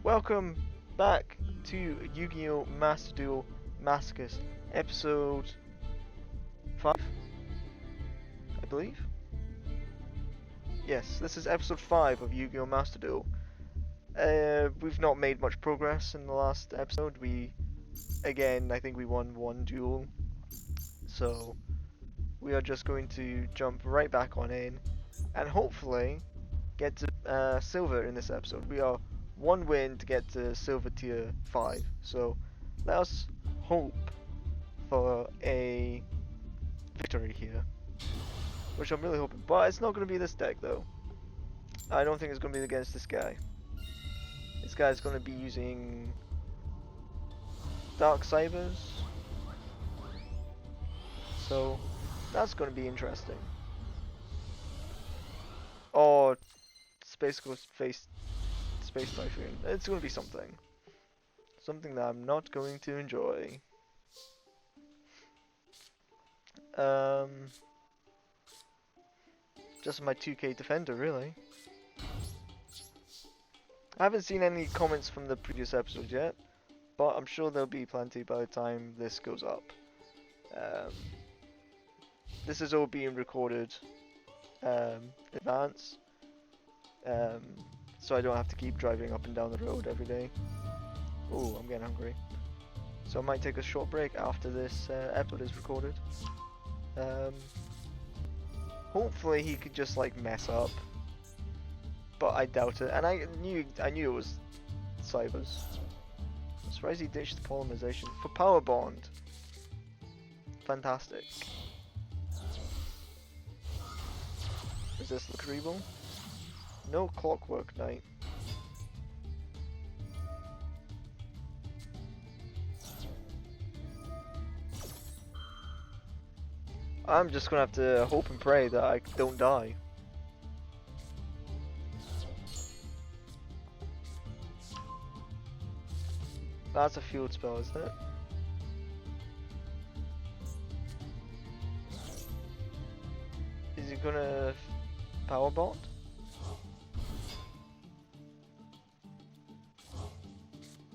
Welcome back to Yu-Gi-Oh! Duel Masochist, episode 5, I believe? Yes, this is episode 5 of Yu-Gi-Oh! Duel. We've not made much progress in the last episode. I think we won one duel. So, we are just going to jump right back on in, and hopefully get to silver in this episode. We are one win to get to silver tier 5. So let us hope for a victory here, which I'm really hoping. But it's not going to be this deck though. I don't think it's going to be against this guy. This guy's going to be using Dark Cybers. So that's going to be interesting. Or Space Ghost face Space Typhoon. It's going to be something. Something that I'm not going to enjoy. Just my 2k defender, really. I haven't seen any comments from the previous episode yet, but I'm sure there'll be plenty by the time this goes up. This is all being recorded in advance, so I don't have to keep driving up and down the road every day. Ooh, I'm getting hungry. So I might take a short break after this episode is recorded. Hopefully he could just like mess up, but I doubt it. And I knew it was Cybers. I'm surprised he ditched polymerization for Power Bond. Fantastic. Does this look real? No Clockwork Knight. I'm just gonna have to hope and pray that I don't die. That's a field spell, isn't it? Is he gonna power bond?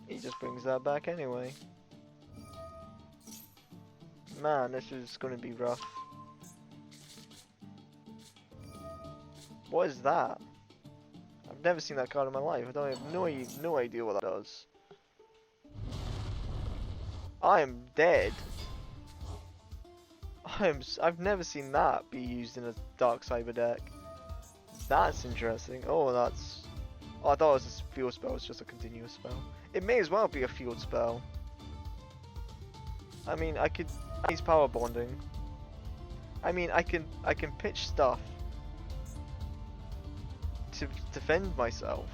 He just brings that back anyway. Man, this is gonna be rough. What is that? I've never seen that card in my life. I have no idea what that does. I am dead. I've never seen that be used in a Dark Cyber deck. That's interesting. Oh, I thought it was a field spell. It's just a continuous spell. It may as well be a field spell. I mean, he's power bonding. I mean, I can pitch stuff to defend myself.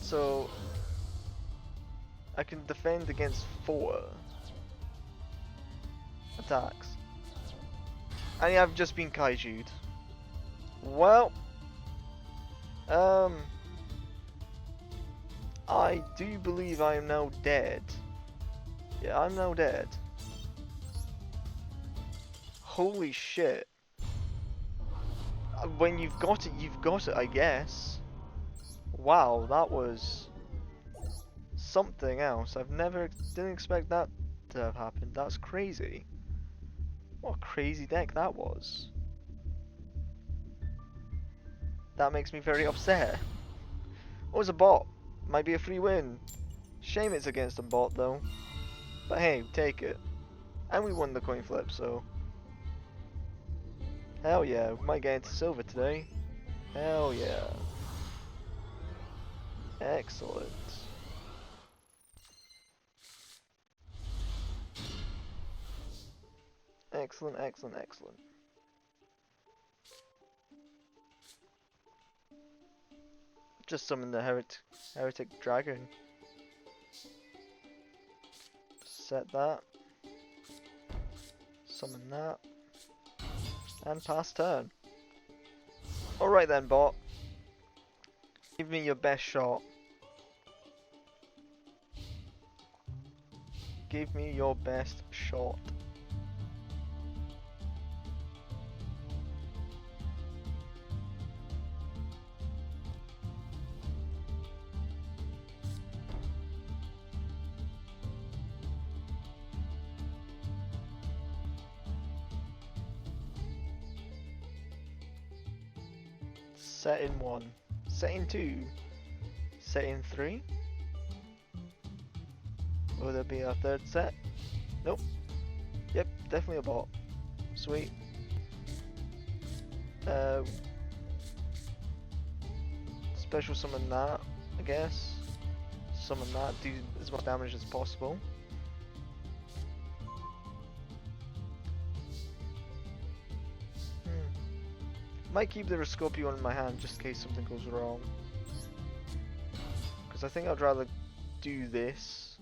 So I can defend against 4 attacks. And I've just been kaiju'd. Well, I do believe I am now dead. Yeah, I'm now dead. Holy shit. When you've got it, I guess. Wow, that was something else. Didn't expect that to have happened. That's crazy. What a crazy deck that was. That makes me very upset. Oh, it's a bot. Might be a free win. Shame it's against a bot though. But hey, take it. And we won the coin flip, so. Hell yeah, we might get into silver today. Hell yeah. Excellent. Excellent, excellent, excellent. Just summon the heretic dragon. Set that. Summon that. And pass turn. Alright then, bot. Give me your best shot. Give me your best shot. Set in 1. Set in 2. Set in 3. Will there be a third set? Nope. Yep, definitely a bot. Sweet. Special summon that, I guess. Summon that, do as much damage as possible. Might keep the Scorpion in my hand just in case something goes wrong. Because I think I'd rather do this.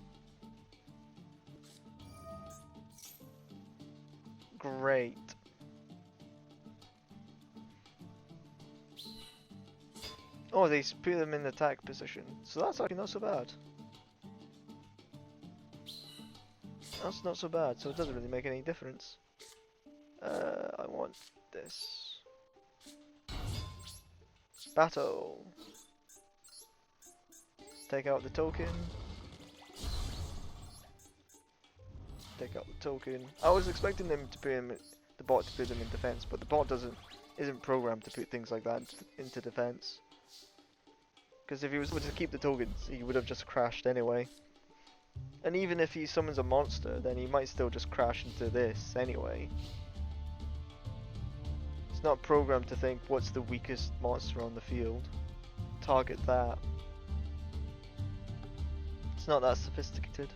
Great. Oh, they put them in the attack position. So that's actually not so bad. That's not so bad, so it doesn't really make any difference. I want this. Battle. Take out the token. Take out the token. I was expecting them to put him, the bot to put them in defense, but the bot isn't programmed to put things like that into defense. Because if he was able to keep the tokens, he would have just crashed anyway. And even if he summons a monster, then he might still just crash into this anyway. It's not programmed to think what's the weakest monster on the field. Target that. It's not that sophisticated.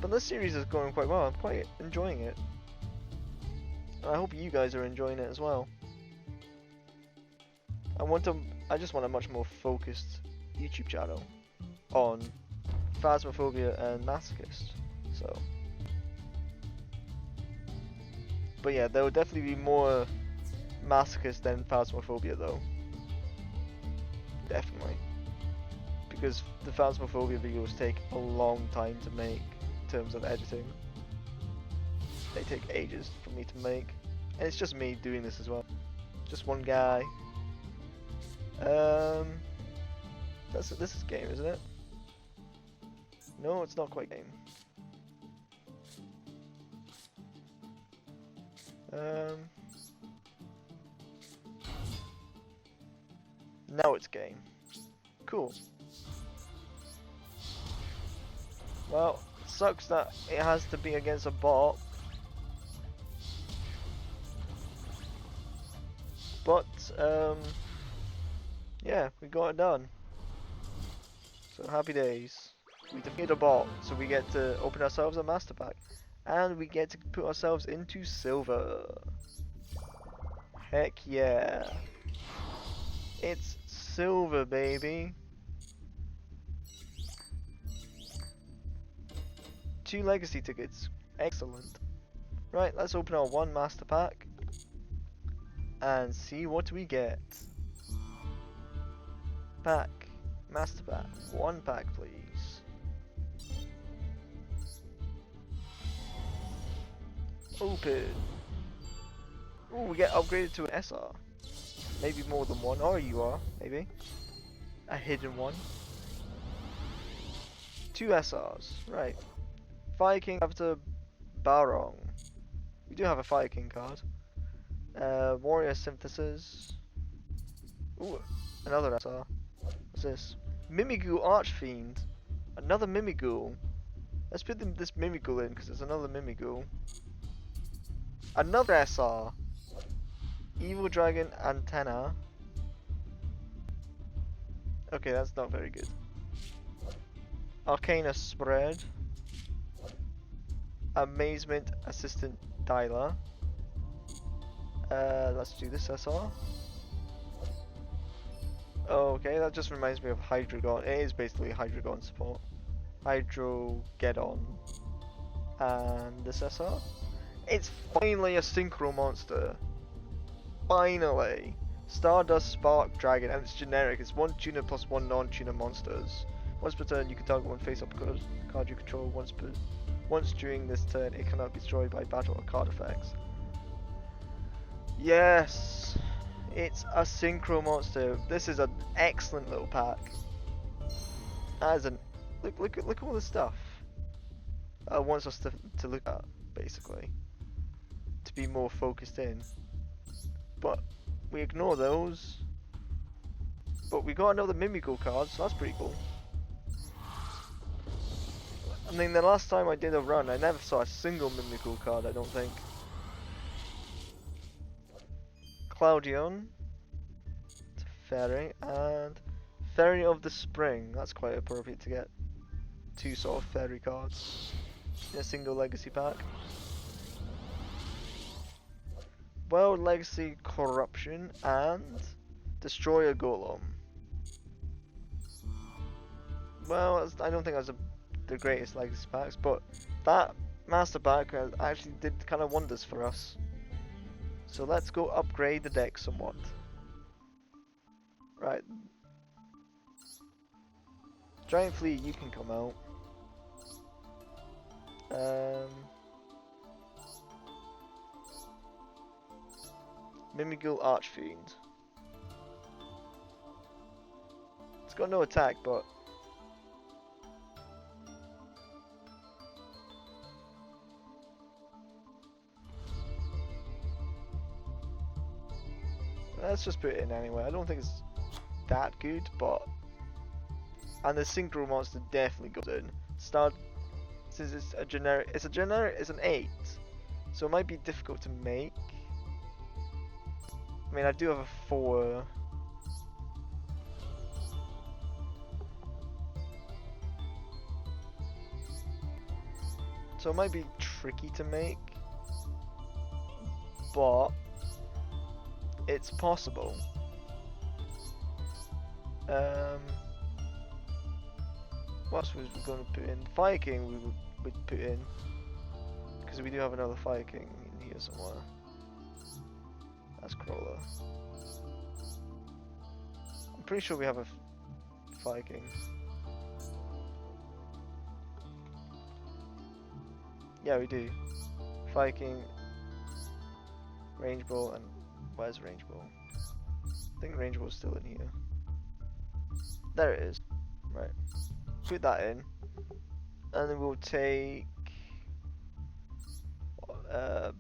But this series is going quite well. I'm quite enjoying it. And I hope you guys are enjoying it as well. I just want a much more focused YouTube channel on Phasmophobia and Masochist. So, but yeah, there will definitely be more Masochist than Phasmophobia though. Definitely, because the Phasmophobia videos take a long time to make in terms of editing. They take ages for me to make, and it's just me doing this as well. Just one guy. This is game, isn't it? No, it's not quite game. Now it's game. Cool. Well, it sucks that it has to be against a bot. But, yeah, we got it done. So happy days. We defeated a bot, so we get to open ourselves a master pack. And we get to put ourselves into silver. Heck yeah. It's silver, baby. 2 legacy tickets. Excellent. Right, let's open our 1 master pack. And see what we get. Pack. Master pack. 1 pack, please. Open. Ooh, we get upgraded to an SR. Maybe more than 1, or you are, maybe. A hidden one. 2 SRs, right. Fire King after Barong. We do have a Fire King card. Warrior Synthesis. Ooh, another SR. What's this? Mimighoul Archfiend. Another Mimighoul. Let's put this Mimighoul in because there's another Mimighoul. Another SR. Evil Dragon Antenna. Okay, that's not very good. Arcana Spread. Amazement Assistant Dialer. Let's do this SR. Okay, that just reminds me of Hydreigon. It is basically Hydreigon support. Hydrogeddon. And this SR. It's finally a Synchro monster. Finally! Stardust Spark Dragon, and it's generic. It's 1 tuner plus 1 non-tuner monsters. Once per turn, you can target 1 face-up card you control. Once during this turn, it cannot be destroyed by battle or card effects. Yes! It's a Synchro monster. This is an excellent little pack. That is an... Look at all this stuff. Wants us to look at, basically. To be more focused in. But we ignore those. But we got another Mimigo card, so that's pretty cool. I mean, the last time I did a run, I never saw a single Mimigo card, I don't think. Cloudion, Fairy, and Fairy of the Spring. That's quite appropriate to get 2 sort of fairy cards in a single legacy pack. World Legacy Corruption and Destroyer Golem. Well, I don't think that's the greatest legacy packs, but that master pack actually did kind of wonders for us. So let's go upgrade the deck somewhat. Right. Giant Flea, you can come out. Mimigul Archfiend. It's got no attack, but let's just put it in anyway. I don't think it's that good, but and the Synchro monster definitely goes in. Since it's a generic, it's an 8, so it might be difficult to make. I mean, I do have a 4. So it might be tricky to make, but it's possible. What else was we going to put in? Fire King we would put in, because we do have another Fire King in here somewhere. That's Crawler. I'm pretty sure we have a Fire King. Yeah, we do. Fire King, Range Ball, and where's Range Ball? I think Range Ball's still in here. There it is. Right. Put that in. And then we'll take well,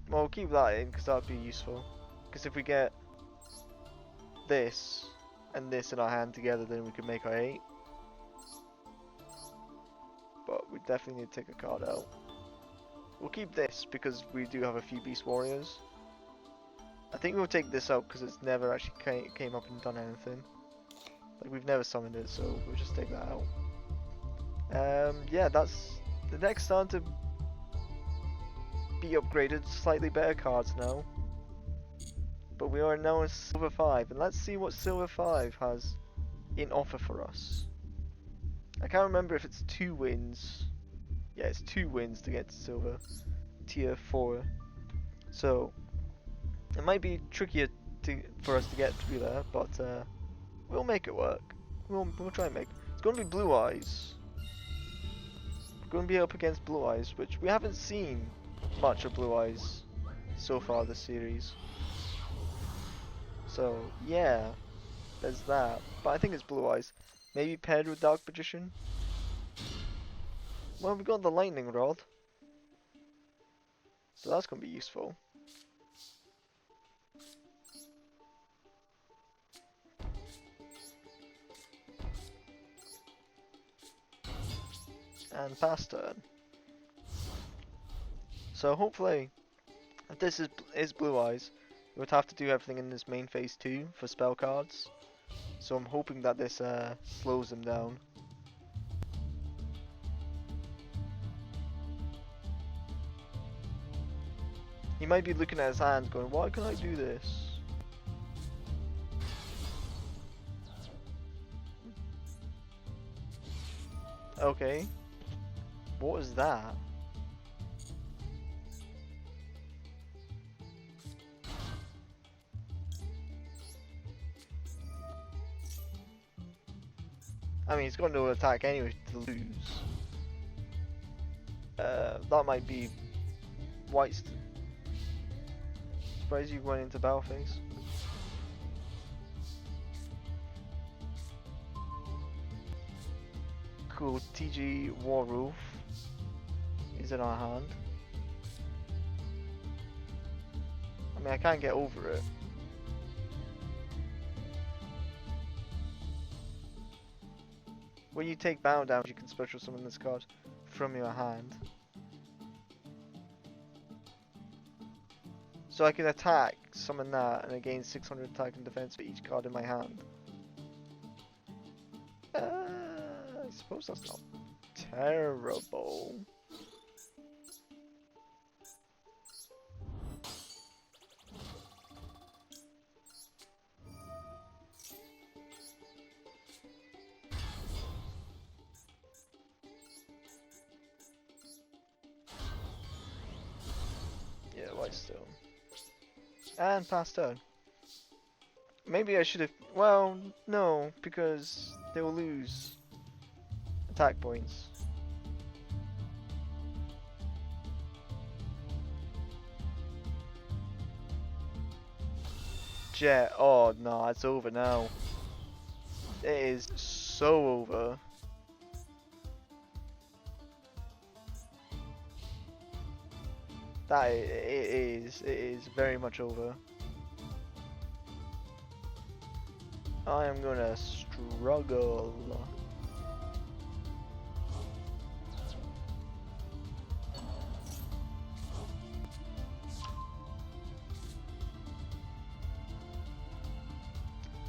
we'll keep that in because that would be useful. Because if we get this and this in our hand together, then we can make our 8. But we definitely need to take a card out. We'll keep this because we do have a few Beast Warriors. I think we'll take this out because it's never actually came up and done anything. Like, we've never summoned it, so we'll just take that out. Yeah, that's the deck's starting to be upgraded, slightly better cards now. But we are now in Silver 5, and let's see what Silver 5 has in offer for us. I can't remember if it's 2 wins. Yeah, it's 2 wins to get to Silver Tier 4. So it might be trickier for us to get through there, but we'll make it work. We'll try and make it. It's going to be Blue Eyes. We're going to be up against Blue Eyes, which we haven't seen much of Blue Eyes so far this series. So yeah, there's that. But I think it's Blue Eyes. Maybe paired with Dark Magician. Well, we got the Lightning Rod, so that's going to be useful. And pass turn. So hopefully, if this is Blue Eyes, we would have to do everything in this main phase 2 for spell cards. So I'm hoping that this slows them down. He might be looking at his hands going, why can I do this? Okay. What was that? I mean, he's got no attack anyway to lose. That might be White's. Surprised you went into battle phase. Cool, TG Warwolf is in our hand. I mean, I can't get over it. When you take battle damage, you can special summon this card from your hand. So I can attack, summon that, and I gain 600 attack and defense for each card in my hand. I suppose that's not terrible. Yeah, White Stone. And pass turn. Maybe I should have. Well, no, because they will lose attack points. Jet. Oh no, it's over now. It is so over. It is very much over. I am gonna struggle.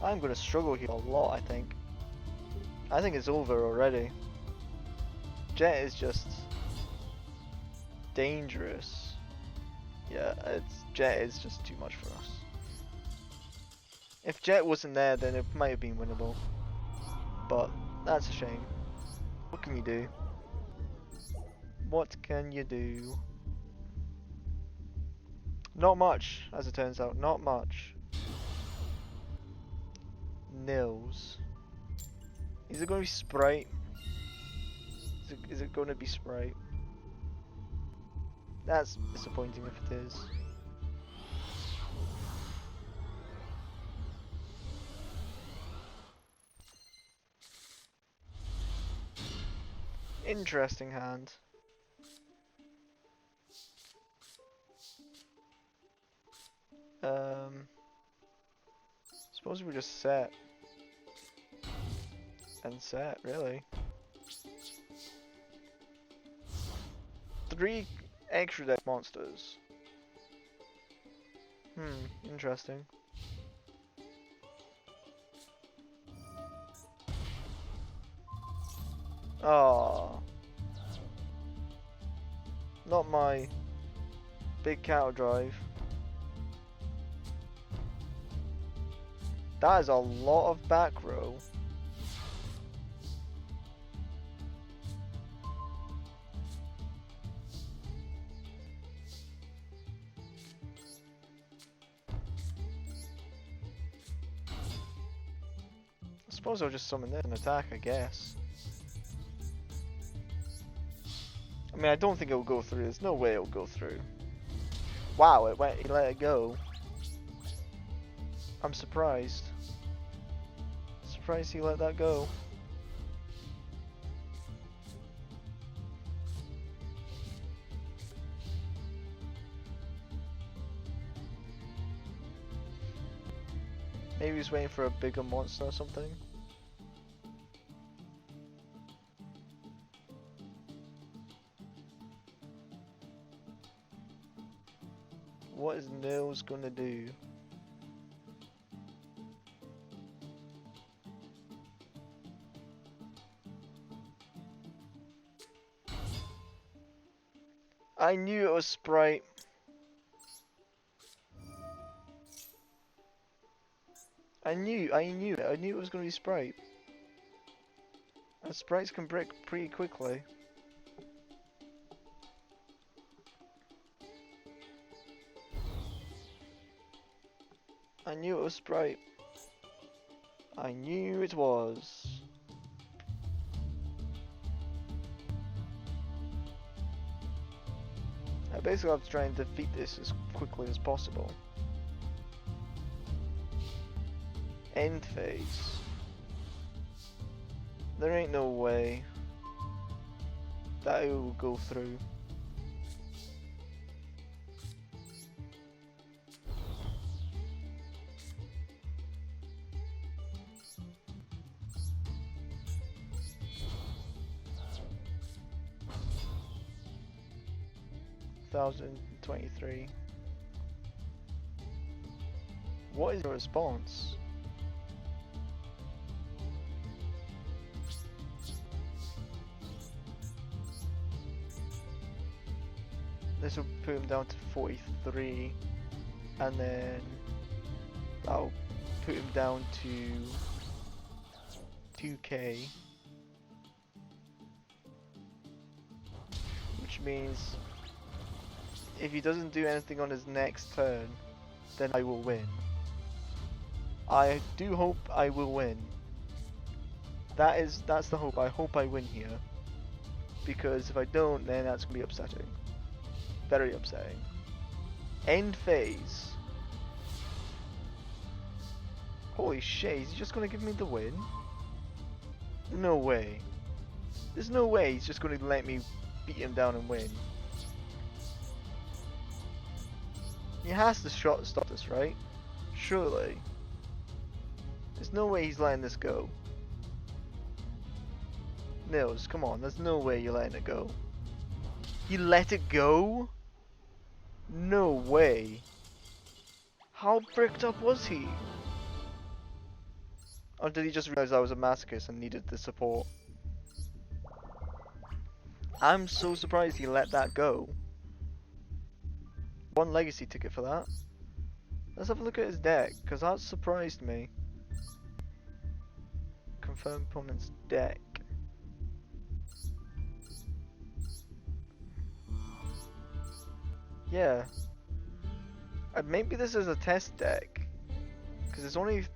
I'm gonna struggle here a lot, I think. I think it's over already. Jet is just dangerous. Yeah, Jet is just too much for us. If Jet wasn't there, then it might have been winnable. But that's a shame. What can you do? What can you do? Not much, as it turns out. Not much. Nils. Is it going to be Sprite? Is it going to be Sprite? That's disappointing if it is. Interesting hand. Suppose we just set. And set, really. 3 extra deck monsters. Interesting. Oh, not my big cattle drive. That is a lot of back row. I suppose I'll just summon this and attack, I guess. I mean, I don't think it'll go through. There's no way it'll go through. Wow, it went. He let it go. I'm surprised. Surprised he let that go. Maybe he's waiting for a bigger monster or something. What is Nils gonna do? I knew it was Sprite. I knew it. I knew it was gonna be Sprite. And Sprites can break pretty quickly. I knew it was Sprite. I knew it was. I basically have to try and defeat this as quickly as possible. End phase. There ain't no way. that it will go through. $1,023. What is your response? This will put him down to 43, and then that'll put him down to 2k, which means if he doesn't do anything on his next turn, then I will win. I do hope I will win. That's the hope. I hope I win here, because if I don't, then that's gonna be upsetting. Very upsetting. End phase. Holy shit, he's just gonna give me the win? No way. There's no way he's just gonna let me beat him down and win. He has to stop this, right? Surely. There's no way he's letting this go. Nils, come on, there's no way you're letting it go. He let it go? No way. How bricked up was he? Or did he just realize I was a masochist and needed the support? I'm so surprised he let that go. One legacy ticket for that. Let's have a look at his deck, because that surprised me. Confirm opponent's deck. Yeah. Maybe this is a test deck, because it's only.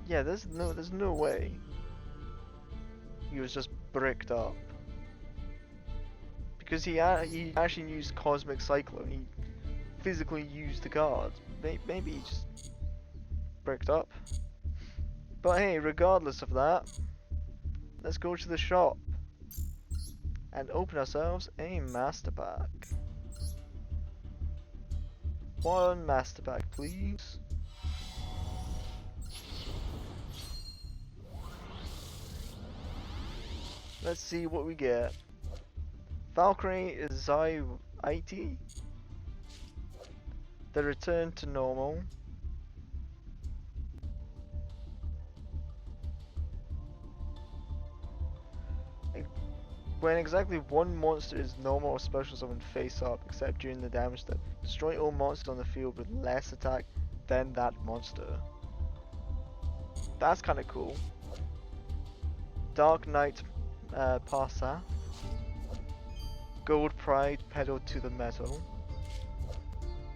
Yeah, there's no way. He was just bricked up. Because he actually used Cosmic Cyclone. He physically used the card. Maybe he just bricked up. But hey, regardless of that, let's go to the shop and open ourselves a master pack. One master pack, please. Let's see what we get. Valkyrie is Zai IT. The return to normal. When exactly one monster is normal or special summon face up, except during the damage step, destroy all monsters on the field with less attack than that monster. That's kind of cool. Dark Knight Parsa. Gold Pride Pedal to the Metal.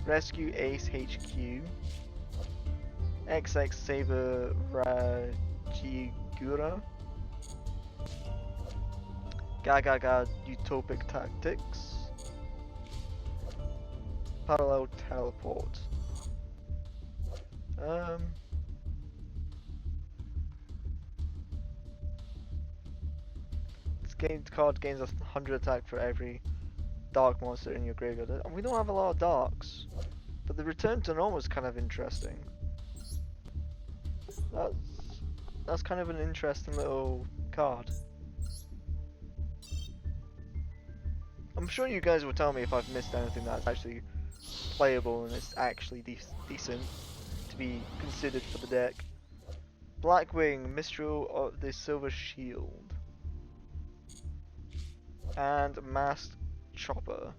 Rescue Ace HQ. XX Saber Rajigura. Gaga Utopic Tactics. Parallel Teleport. This card gains 100 attack for every dark monster in your graveyard. And we don't have a lot of darks, but the return to normal is kind of interesting. That's kind of an interesting little card. I'm sure you guys will tell me if I've missed anything that's actually playable and it's actually decent to be considered for the deck. Blackwing, Mistral of the Silver Shield. And Masked Chopper.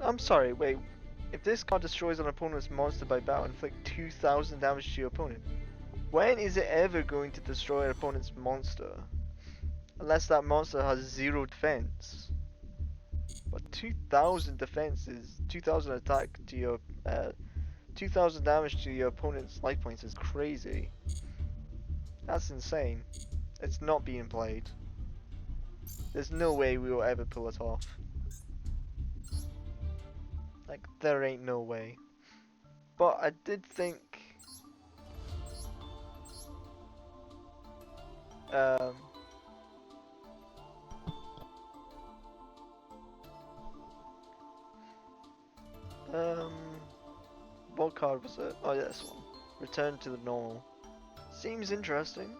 I'm sorry, wait. If this card destroys an opponent's monster by battle, inflict 2,000 damage to your opponent. When is it ever going to destroy an opponent's monster? Unless that monster has 0 defense. But 2,000 defense is 2,000 attack to your 2,000 damage to your opponent's life points is crazy. That's insane. It's not being played. There's no way we will ever pull it off. Like, there ain't no way. But I did think... what card was it? Oh yeah, this one. Return to the normal. Seems interesting.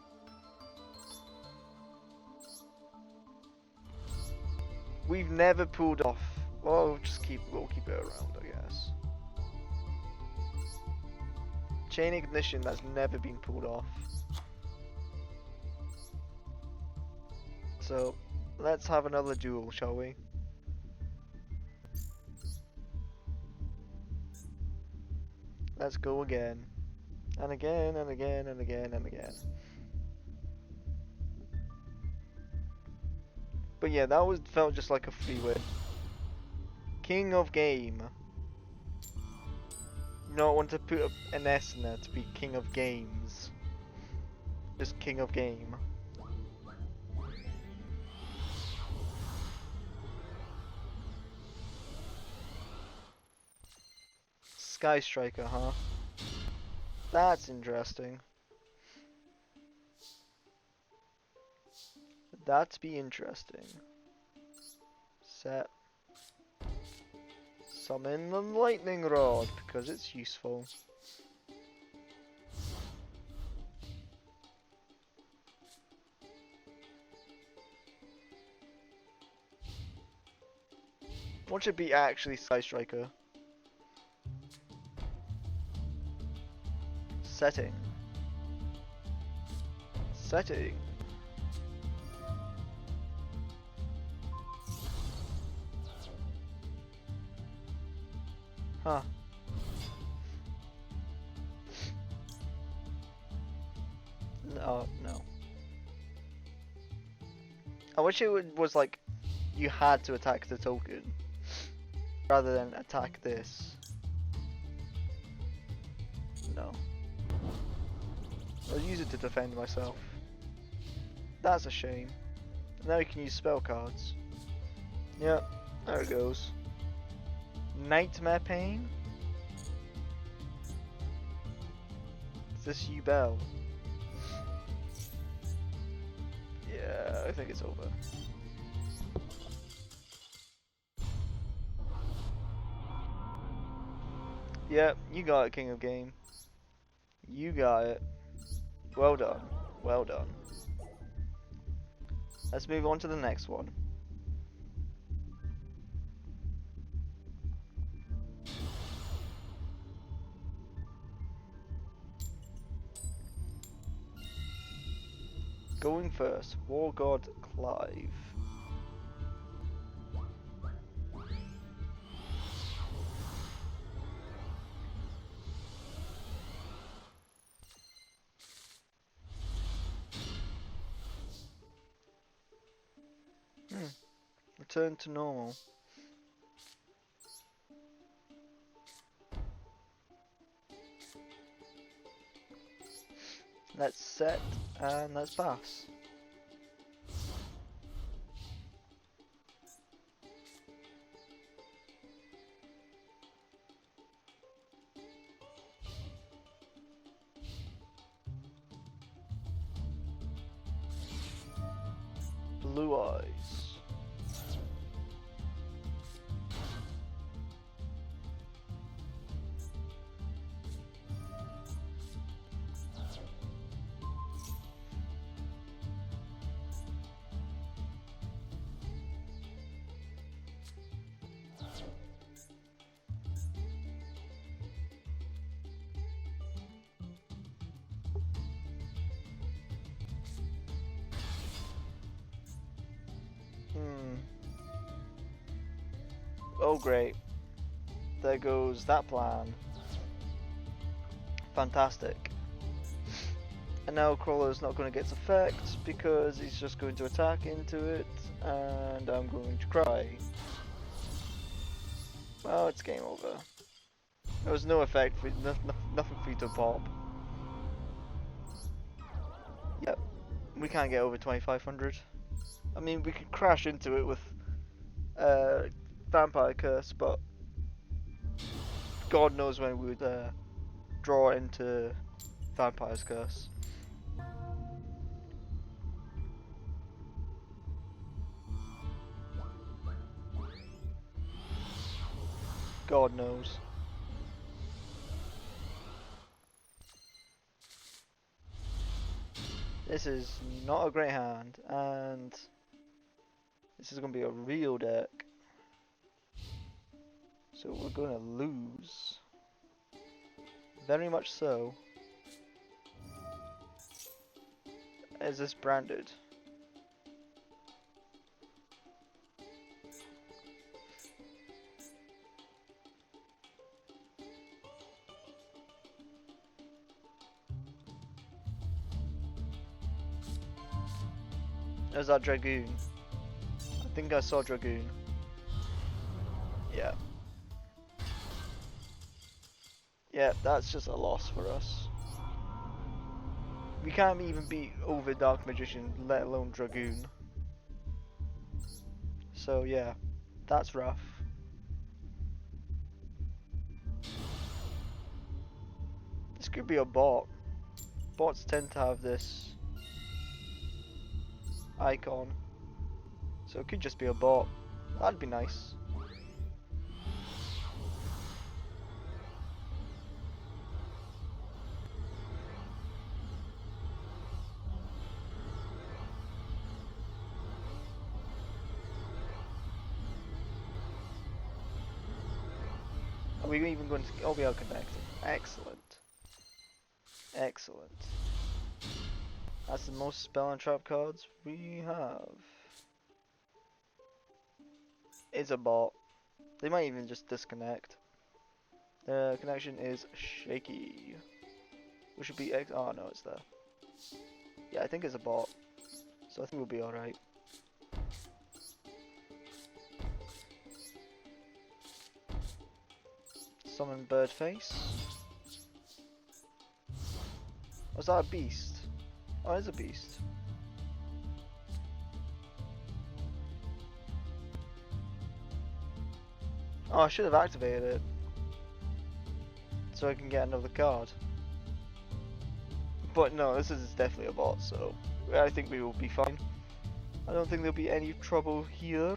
We've never pulled off. Well, we'll keep it around, I guess. Chain ignition, that's never been pulled off. So, let's have another duel, shall we? Let's go again. And again, and again, and again, and again. But yeah, that felt just like a free win. King of Game. Not want to put an S in there to be King of Games. Just King of Game. Sky Striker, huh? That's interesting. That'd be interesting. Set. Summon the lightning rod because it's useful. What should be actually Sky Striker? Setting. Setting. Huh. No, no. I wish it was like you had to attack the token rather than attack this. No. I'll use it to defend myself. That's a shame. Now you can use spell cards. Yep, there it goes. Nightmare Pain? Is this you, Bell? Yeah, I think it's over. Yep, you got it, King of Game. You got it. Well done. Well done. Let's move on to the next one. Going first, War God Clive. Return to normal. Let's set and let's pass. Blue Eyes. Oh great. There goes that plan. Fantastic. And now Crawler's not going to get its effect because he's just going to attack into it and I'm going to cry. Well, it's game over. There was no effect, for nothing for you to pop. Yep. We can't get over 2500. I mean, we could crash into it with Vampire Curse, but God knows when we would draw into Vampire's Curse. God knows. This is not a great hand, and this is going to be a real deck. So we're going to lose. Very much so. Is this branded? There's that Dragoon. I think I saw Dragoon. Yeah. Yeah, that's just a loss for us. We can't even beat over Dark Magician, let alone Dragoon. So yeah, that's rough. This could be a bot. Bots tend to have this icon. So it could just be a bot. That'd be nice. Are we even going to... Oh, we are connected. Excellent. Excellent. That's the most spell and trap cards we have. It's a bot. They might even just disconnect. The connection is shaky. We should be oh no, it's there. Yeah, I think it's a bot. So I think we'll be alright. Summon Birdface. Was that a beast? Oh, it's a beast. Oh, I should have activated it. So I can get another card. But no, this is definitely a bot, so I think we will be fine. I don't think there'll be any trouble here.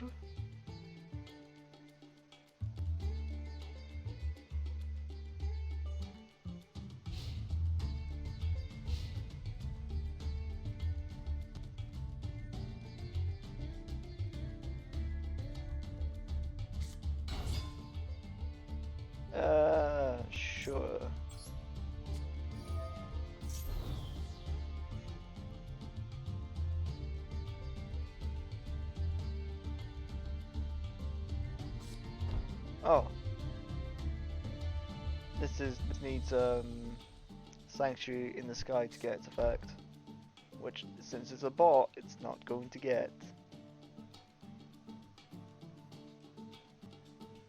Sure. Oh. This needs Sanctuary in the Sky to get its effect. Which, since it's a bot, it's not going to get.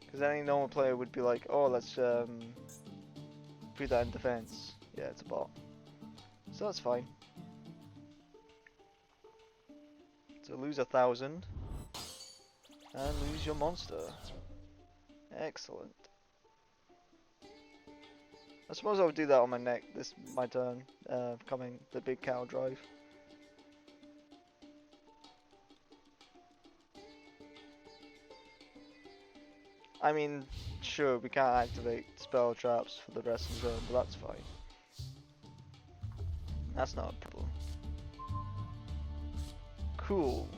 Because any normal player would be like, oh, let's put that in defense. Yeah, it's a bot. So that's fine. So lose 1,000. And lose your monster. Excellent. I suppose I would do that on my turn, coming the big cow drive. I mean, sure, we can't activate spell traps for the rest of the zone, but that's fine. That's not a problem. Cool.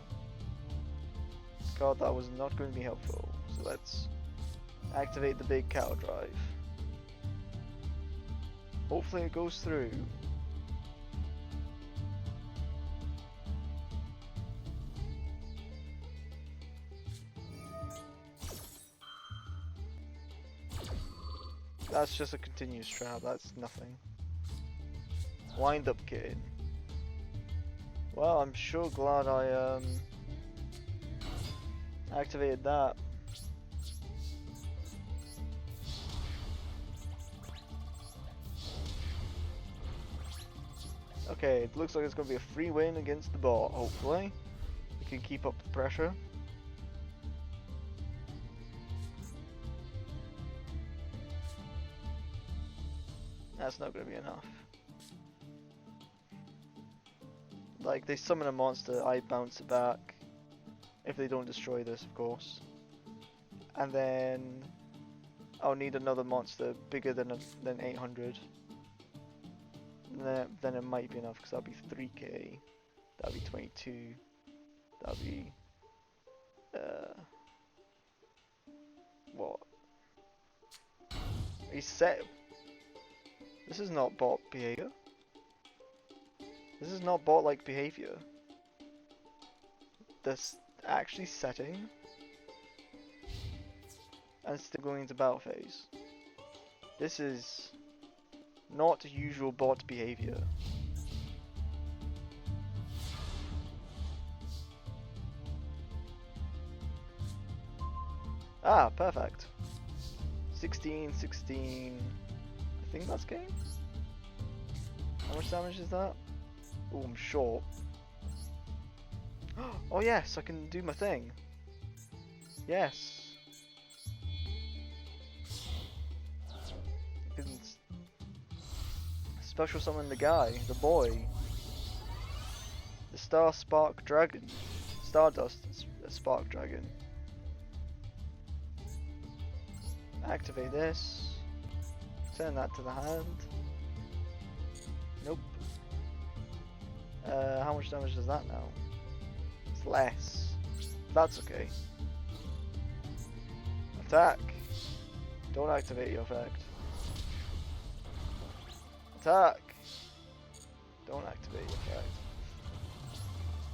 God, that was not going to be helpful. So let's activate the big cow drive. Hopefully it goes through. That's just a continuous trap, that's nothing. Wind up kid. Well, I'm sure glad I activated that. Okay, it looks like it's going to be a free win against the bot, hopefully. can keep up the pressure. That's not going to be enough. Like, they summon a monster, I bounce it back. If they don't destroy this, of course. And then I'll need another monster bigger than 800. Then it might be enough, because that'll be 3k. That'll be 22. That'll be... what? Reset. This is not bot behavior. This is not bot-like behavior. This actually setting and still going into battle phase. This is not usual bot behavior. Ah, perfect. 16, 16. I think that's game. How much damage is that? Oh, I'm short. Oh yes, I can do my thing. Yes. I can special summon the guy, the boy. The Star Spark Dragon. Stardust Spark Dragon. Activate this. Send that to the hand. Nope. How much damage does that now? It's less. That's okay. Attack. Don't activate your effect. Attack. Don't activate your effect.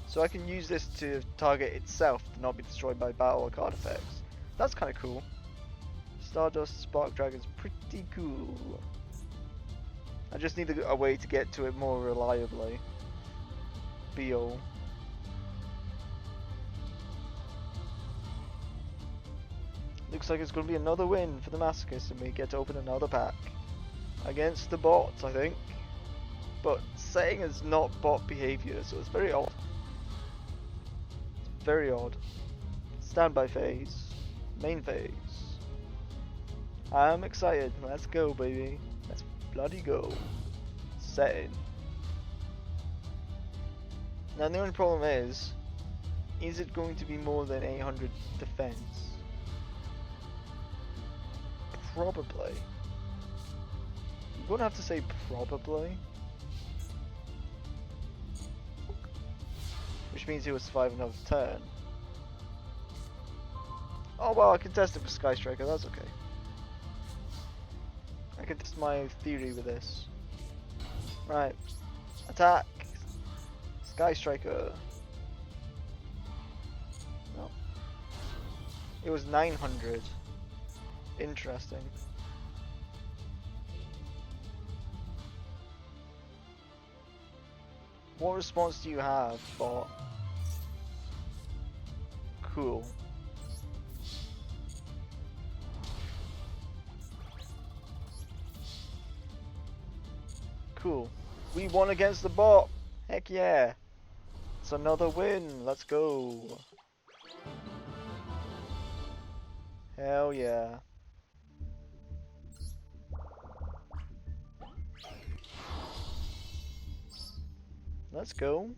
So I can use this to target itself to not be destroyed by battle or card effects. That's kind of cool. Stardust Spark Dragon's pretty cool. I just need a way to get to it more reliably. Beal. Looks like it's going to be another win for the Masochist, and we get to open another pack. Against the bots, I think. But setting is not bot behavior, so it's very odd. It's very odd. Standby phase. Main phase. I'm excited. Let's go, baby. Let's bloody go. Setting. Now the only problem is it going to be more than 800 defense? Probably. I'm gonna have to say probably. Which means he will survive another turn. Oh well, I can test it with Sky Striker, that's okay. I can test my theory with this. Right. Attack! Sky Striker. No. It was 900. Interesting. What response do you have, bot? Cool. Cool. We won against the bot! Heck yeah! It's another win! Let's go! Hell yeah. Let's go.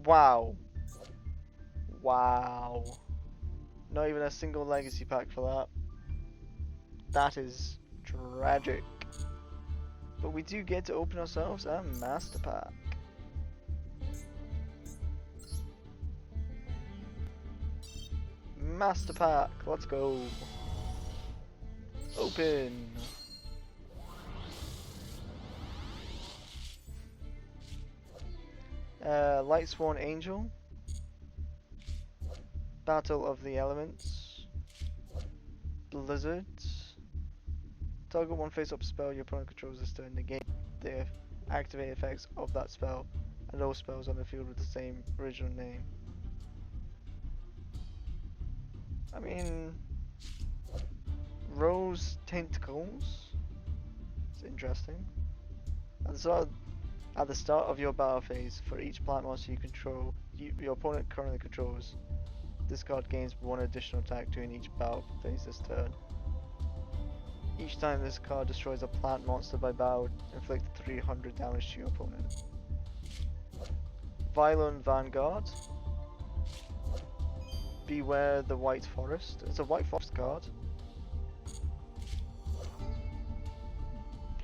Wow. Wow. Not even a single legacy pack for that. That is tragic. But we do get to open ourselves a master pack. Master pack, let's go. Open. Lightsworn Angel. Battle of the Elements. Blizzard. Target one face-up spell your opponent controls this turn. Negate the activate effects of that spell and all spells on the field with the same original name. I mean, Rose Tentacles. It's interesting. And so At the start of your battle phase, for each plant monster you control, your opponent currently controls, this card gains 1 additional attack during each battle phase this turn. Each time this card destroys a plant monster by battle, inflict 300 damage to your opponent. Violent Vanguard. Beware the White Forest. It's a White Forest card.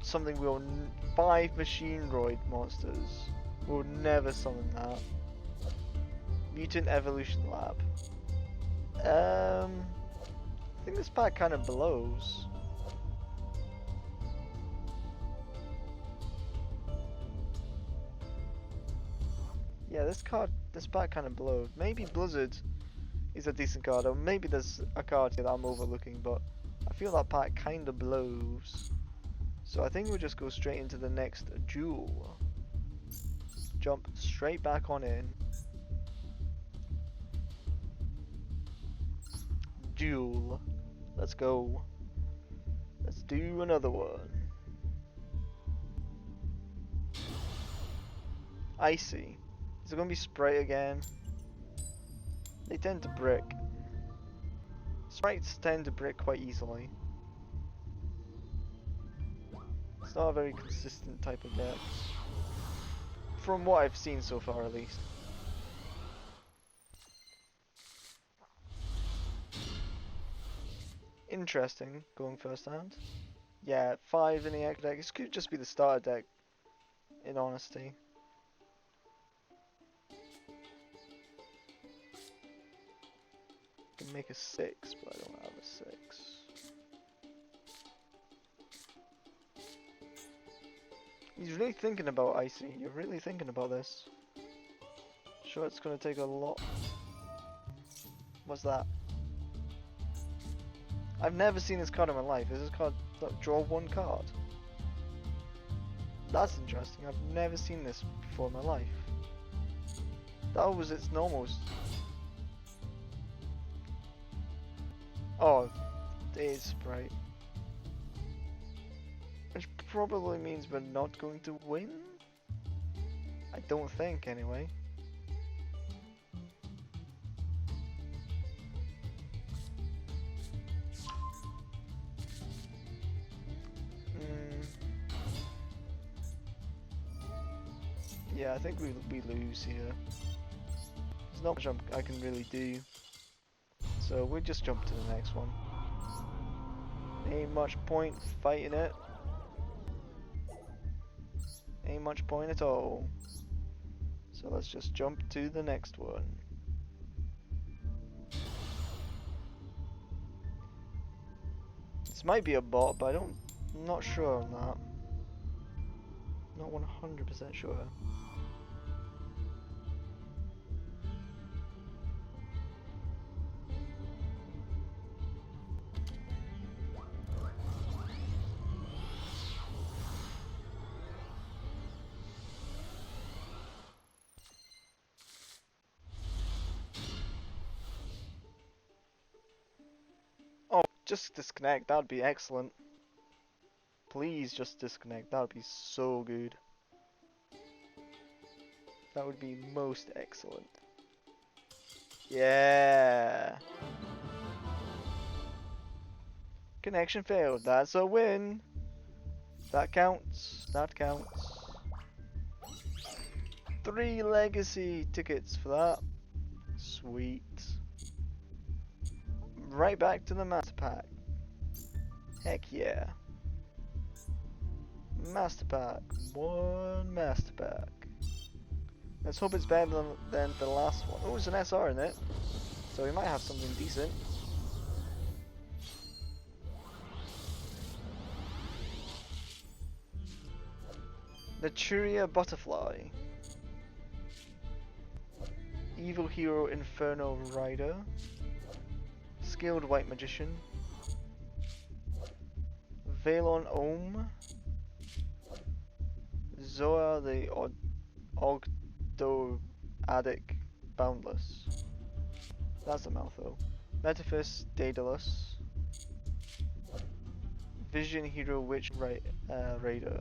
Something we'll 5 Machine Droid monsters. We'll never summon that. Mutant Evolution Lab. I think this pack kind of blows. Yeah, this pack kind of blows. Maybe Blizzard is a decent card, or maybe there's a card here that I'm overlooking, but I feel that pack kind of blows. So I think we'll just go straight into the next duel. Jump straight back on in. Duel. Let's go. Let's do another one. Icy. Is it going to be Sprite again? They tend to brick. Sprites tend to brick quite easily. It's not a very consistent type of deck. From what I've seen so far, at least. Interesting, going first hand. Yeah, 5 in the extra deck. This could just be the starter deck, in honesty. I can make a 6, but I don't have a 6. He's really thinking about Icy. You're really thinking about this. Sure, it's gonna take a lot. What's that? I've never seen this card in my life. Is this card draw 1 card? That's interesting. I've never seen this before in my life. That was its normal. Oh, it is Sprite. Which probably means we're not going to win? I don't think, anyway. Yeah, I think we lose here. There's not much I can really do. So we'll just jump to the next one. Ain't much point fighting it. Ain't much point at all. So let's just jump to the next one. This might be a bot, but I'm not sure on that. Not 100% sure. Oh, just disconnect, that'd be excellent. Please just disconnect, that would be so good. That would be most excellent. Yeah. Connection failed, that's a win. That counts, that counts. 3 legacy tickets for that. Sweet. Right back to the Master Pack. Heck yeah. Master Pack. 1 Master Pack. Let's hope it's better than the last one. Oh, there's an SR in it. So we might have something decent. The Churia Butterfly. Evil Hero Inferno Rider. Skilled White Magician. Valon Ohm. Zoa the Ogdoadic Boundless. That's a mouthful. Metaphys Daedalus. Vision Hero Witch Raider.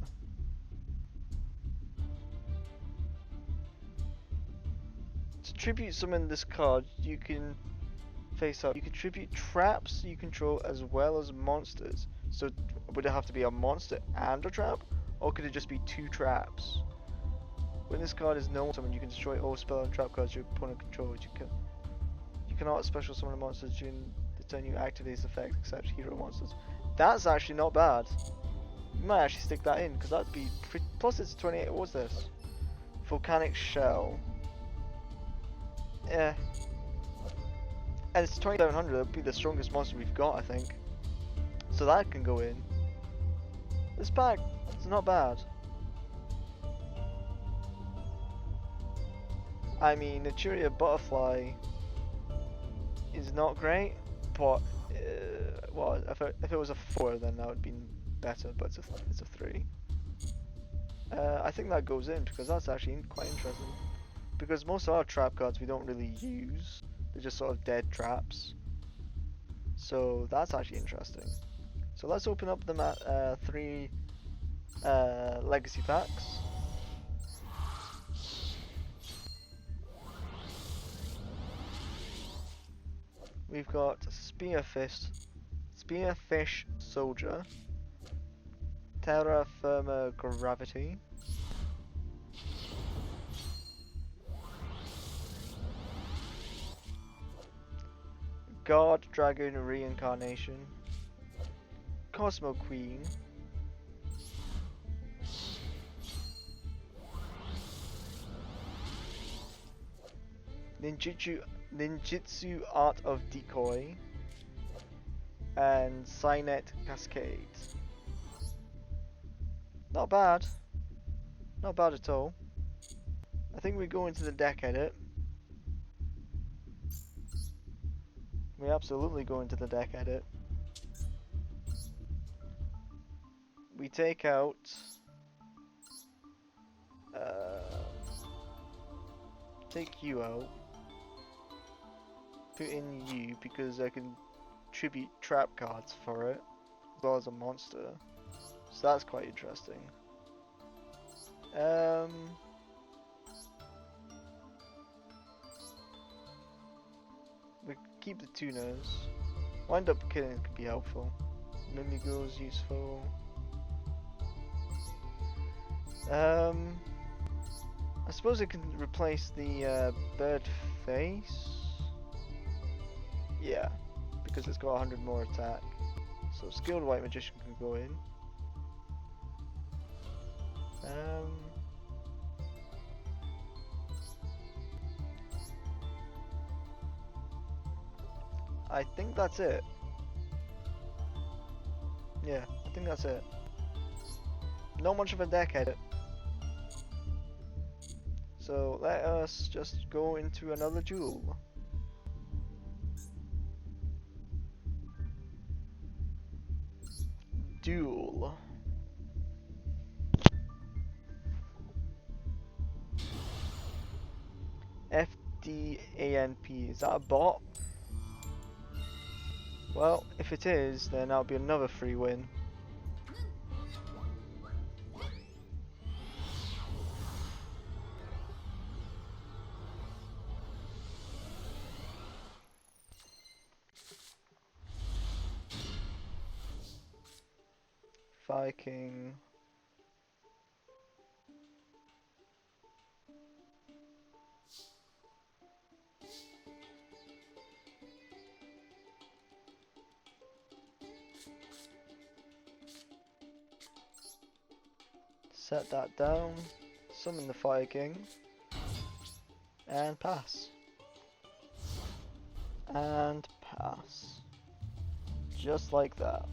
To tribute summon this card, you can face up. You can tribute traps you control as well as monsters. So would it have to be a monster and a trap? Or could it just be 2 traps? When this card is normal summon, you can destroy all spell and trap cards your opponent controls. You cannot special summon monsters during the turn you activate this effect except hero monsters. That's actually not bad. You might actually stick that in because that'd be pretty, plus it's 28. What's this? Volcanic Shell. Yeah. And it's 2700. That'd be the strongest monster we've got, I think. So that can go in. This pack is not bad. I mean, the Churia Butterfly is not great, but well, if it was a 4, then that would be better. But it's a 3. I think that goes in because that's actually quite interesting. Because most of our trap cards we don't really use; they're just sort of dead traps. So that's actually interesting. So let's open up the 3 legacy packs. We've got Spearfish Soldier, Terra Firma Gravity, God Dragon Reincarnation, Cosmo Queen, Ninjutsu Art of Decoy, and Cynet Cascade. Not bad. Not bad at all. I think we go into the deck edit. We absolutely go into the deck edit. We take out take you out. Put in you because I can tribute trap cards for it, as well as a monster. So that's quite interesting. We keep the tuners. Wind up killing could be helpful. Mimigo's useful. I suppose it can replace the bird face. Yeah, because it's got 100 more attack. So Skilled White Magician can go in. I think that's it. Yeah, I think that's it. Not much of a deck edit. So let us just go into another duel. Duel. FDANP. Is that a bot? Well, if it is, then that'll be another free win. Viking. Set that down, summon the Fire King, and pass. And pass. Just like that.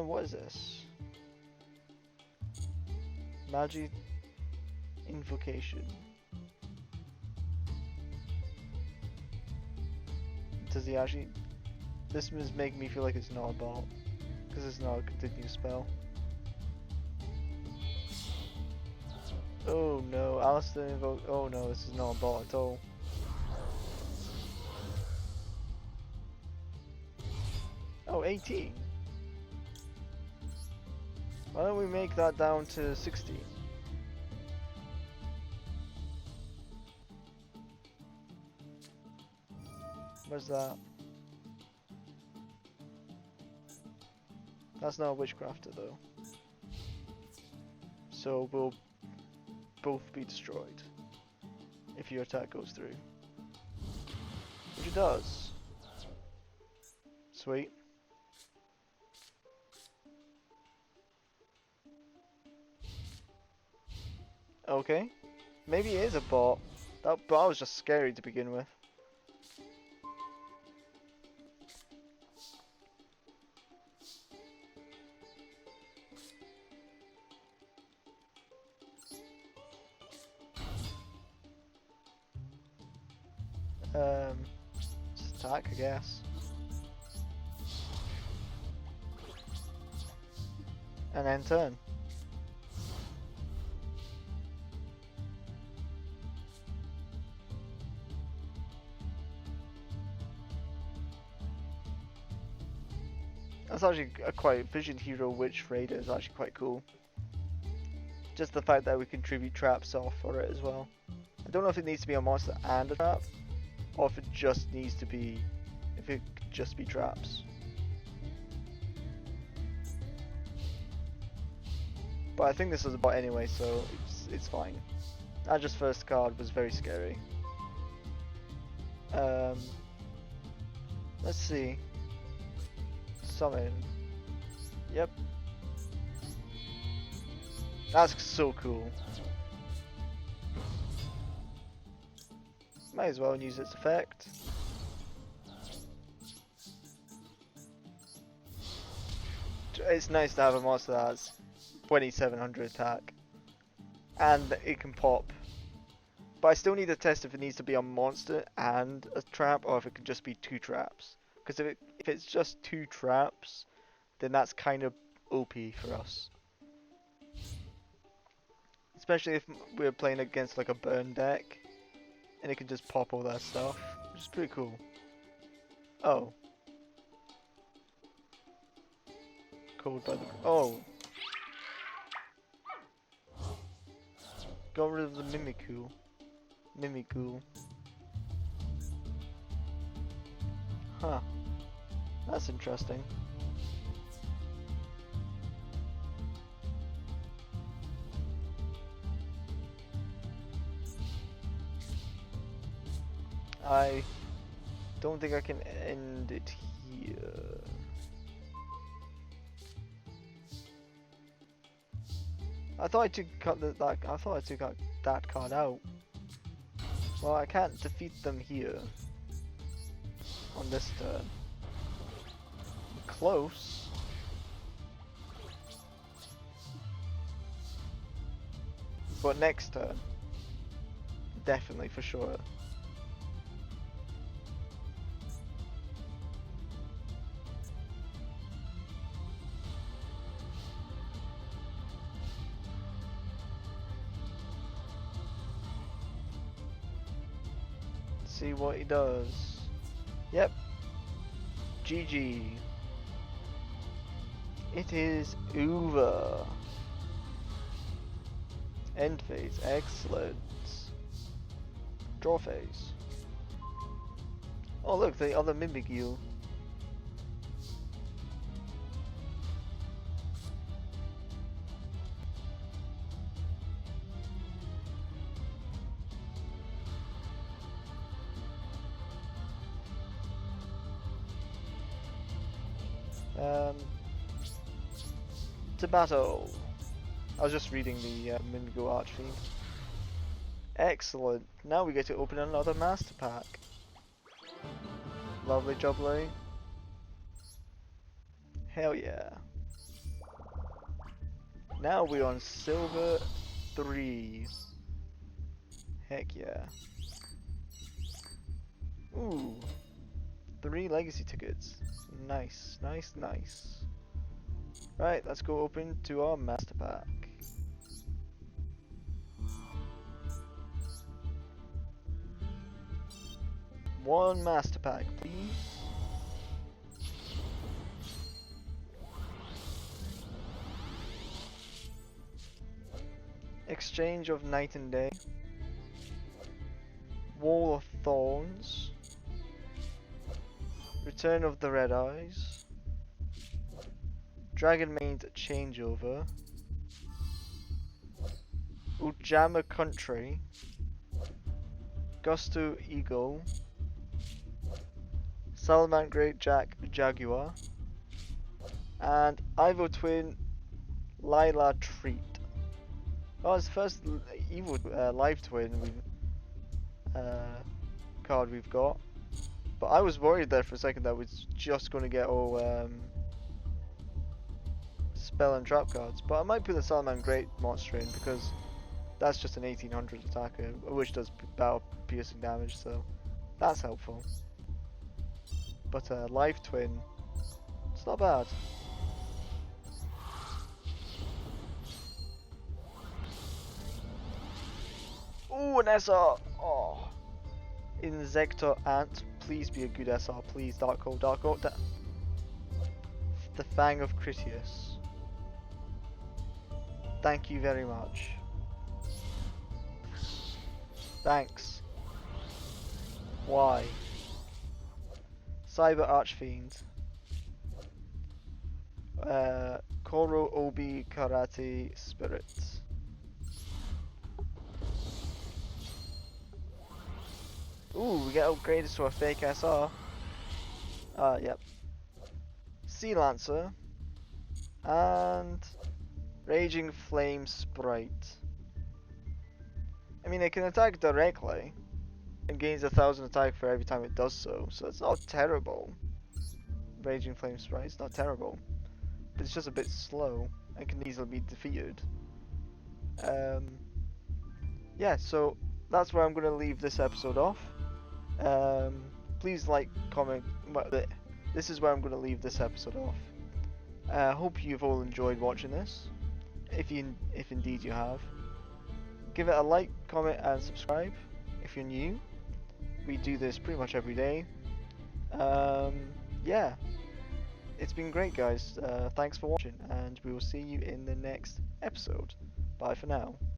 What is this? Magic Invocation. Does he actually... This is making me feel like it's not a bot, because it's not a continuous spell. Oh no, Alistair invoke. Oh no, this is not a bot at all. Oh, 18. Why don't we make that down to 60? Where's that? That's not a witchcrafter though. So we'll both be destroyed if your attack goes through. Which it does. Sweet. Okay. Maybe it is a bot. That bot was just scary to begin with. Just attack, I guess. And then turn. That's actually a quite Vision Hero Witch Raider is actually quite cool. Just the fact that we contribute traps off for it as well. I don't know if it needs to be a monster and a trap, or if it just needs to be, if it could just be traps. But I think this is a bot anyway, so it's fine. Adra's first card was very scary. Let's see. Summon. Yep. That's so cool. Might as well use its effect. It's nice to have a monster that has 2700 attack. And it can pop. But I still need to test if it needs to be a monster and a trap, or if it could just be two traps. Because if it's just two traps, then that's kind of OP for us. Especially if we're playing against like a burn deck, and it can just pop all that stuff, which is pretty cool. Oh. Called by the... Oh. Got rid of the Mimikyu. Mimikyu. Huh. That's interesting. I don't think I can end it here. I thought I took that card out. Well, I can't defeat them here on this turn. Close. But next turn, definitely for sure. See what he does. Yep. GG. It is over. End phase. Excellent. Draw phase. Oh look, the other Mimikyu. To battle. I was just reading the Mimikyu art feed. Excellent. Now we get to open another master pack. Lovely jubbly. Hell yeah. Now we're on Silver 3. Heck yeah. Ooh. 3 legacy tickets. Nice, nice, nice. Right, let's go open to our master pack. One master pack, please. Exchange of Night and Day. Wall of Thorns. Return of the Red Eyes. Dragon Mane's Changeover. Ujama Country. Gusto Eagle. Salaman Great Jack Jaguar. And Ivo Twin Lila Treat. Oh, it's the first evil live twin card we've got. But I was worried there for a second that I was just going to get all spell and trap cards. But I might put the Salaman Great monster in because that's just an 1800 attacker, which does battle piercing damage, so that's helpful. But live twin, it's not bad. Ooh, an SR! Oh. Insector Ant, please be a good SR, please. Dark Hole, Dark Hole. The Fang of Critias. Thank you very much. Thanks. Why? Cyber Archfiend. Koro Obi Karate Spirit. Ooh, we get upgraded to a fake SR. Yep. Sea Lancer. And Raging Flame Sprite. I mean, it can attack directly and gains 1000 attack for every time it does so, so it's not terrible. Raging Flame Sprite, it's not terrible. But it's just a bit slow and can easily be defeated. Yeah, so that's where I'm going to leave this episode off. Please like, comment. This is where I'm going to leave this episode off. Hope you've all enjoyed watching this. If indeed you have, give it a like, comment, and subscribe if you're new. We do this pretty much every day. Yeah, it's been great, guys. Thanks for watching, and we will see you in the next episode. Bye for now.